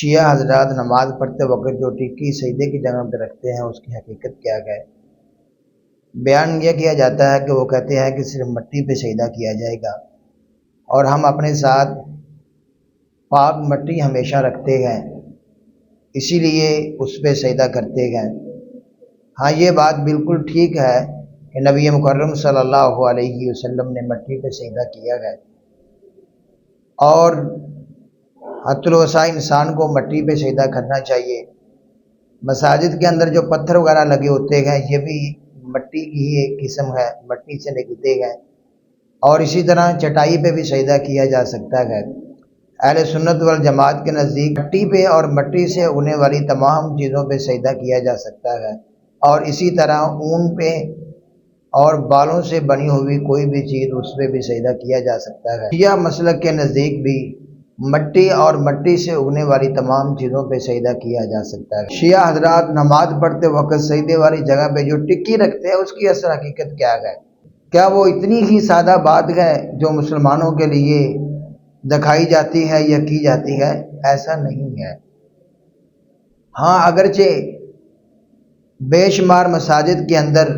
شیعہ حضرات نماز پڑھتے وقت جو ٹکی سجدے کی جگہ پہ رکھتے ہیں اس کی حقیقت کیا ہے؟ بیان یہ کیا جاتا ہے کہ وہ کہتے ہیں کہ صرف مٹی پہ سجدہ کیا جائے گا اور ہم اپنے ساتھ پاک مٹی ہمیشہ رکھتے ہیں، اسی لیے اس پہ سجدہ کرتے ہیں۔ ہاں، یہ بات بالکل ٹھیک ہے کہ نبی مکرم صلی اللہ علیہ وسلم نے مٹی پہ سجدہ کیا ہے، اور حت الوسع انسان کو مٹی پہ سجدہ کرنا چاہیے۔ مساجد کے اندر جو پتھر وغیرہ لگے ہوتے ہیں یہ بھی مٹی کی ہی ایک قسم ہے، مٹی سے نکلتے ہیں، اور اسی طرح چٹائی پہ بھی سجدہ کیا جا سکتا ہے۔ اہل سنت والجماعت کے نزدیک مٹی پہ اور مٹی سے اگنے والی تمام چیزوں پہ سجدہ کیا جا سکتا ہے، اور اسی طرح اون پہ اور بالوں سے بنی ہوئی کوئی بھی چیز اس پہ بھی سجدہ کیا جا سکتا ہے۔ شیعہ مسلک کے نزدیک بھی مٹی اور مٹی سے اگنے والی تمام چیزوں پہ سجدہ کیا جا سکتا ہے۔ شیعہ حضرات نماز پڑھتے وقت سجدے والی جگہ پہ جو ٹکی رکھتے ہیں اس کی اصل حقیقت کیا ہے؟ کیا وہ اتنی ہی سادہ بات ہے جو مسلمانوں کے لیے دکھائی جاتی ہے یا کی جاتی ہے؟ ایسا نہیں ہے۔ ہاں، اگرچہ بے شمار مساجد کے اندر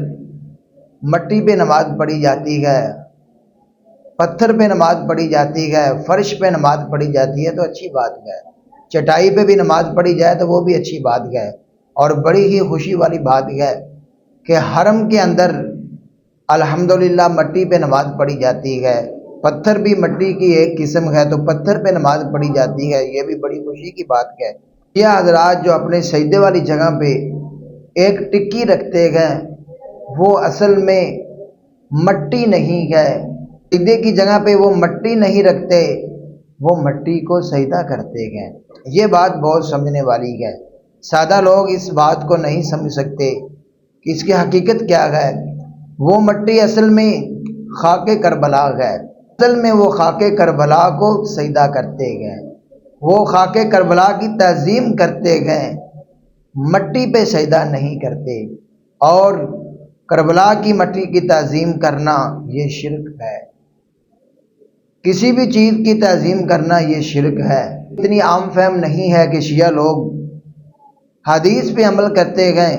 مٹی پہ نماز پڑھی جاتی ہے، پتھر پہ نماز پڑھی جاتی ہے، فرش پہ نماز پڑھی جاتی ہے تو اچھی بات ہے، چٹائی پہ بھی نماز پڑھی جائے تو وہ بھی اچھی بات ہے، اور بڑی ہی خوشی والی بات ہے کہ حرم کے اندر الحمدللہ مٹی پہ نماز پڑھی جاتی ہے، پتھر بھی مٹی کی ایک قسم ہے تو پتھر پہ نماز پڑھی جاتی ہے، یہ بھی بڑی خوشی کی بات ہے۔ یہ حضرات جو اپنے سجدے والی جگہ پہ ایک ٹکی رکھتے ہیں وہ اصل میں مٹی نہیں ہے، سجدے کی جگہ پہ وہ مٹی نہیں رکھتے، وہ مٹی کو سجدہ کرتے ہیں۔ یہ بات بہت سمجھنے والی ہے، سادہ لوگ اس بات کو نہیں سمجھ سکتے کہ اس کی حقیقت کیا ہے۔ وہ مٹی اصل میں خاک کربلا ہے، اصل میں وہ خاک کربلا کو سجدہ کرتے ہیں، وہ خاک کربلا کی تعظیم کرتے ہیں، مٹی پہ سجدہ نہیں کرتے، اور کربلا کی مٹی کی تعظیم کرنا یہ شرک ہے، کسی بھی چیز کی تعظیم کرنا یہ شرک ہے۔ اتنی عام فہم نہیں ہے کہ شیعہ لوگ حدیث پہ عمل کرتے ہیں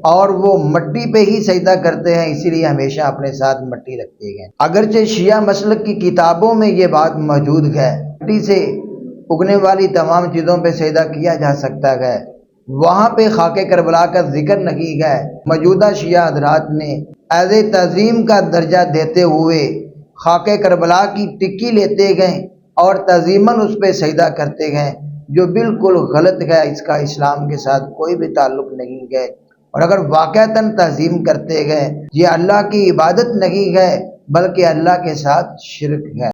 اور وہ مٹی پہ ہی سجدہ کرتے ہیں، اسی لیے ہمیشہ اپنے ساتھ مٹی رکھتے ہیں۔ اگرچہ شیعہ مسلک کی کتابوں میں یہ بات موجود ہے، مٹی سے اگنے والی تمام چیزوں پہ سجدہ کیا جا سکتا ہے، وہاں پہ خاک کربلا کا ذکر نہیں ہے۔ موجودہ شیعہ حضرات نے ایز تعظیم کا درجہ دیتے ہوئے خاک کربلا کی ٹکی لیتے گئے اور تعظیماً اس پہ سجدہ کرتے گئے، جو بالکل غلط ہے، اس کا اسلام کے ساتھ کوئی بھی تعلق نہیں ہے، اور اگر واقعتاً تعظیم کرتے گئے یہ اللہ کی عبادت نہیں ہے بلکہ اللہ کے ساتھ شرک ہے۔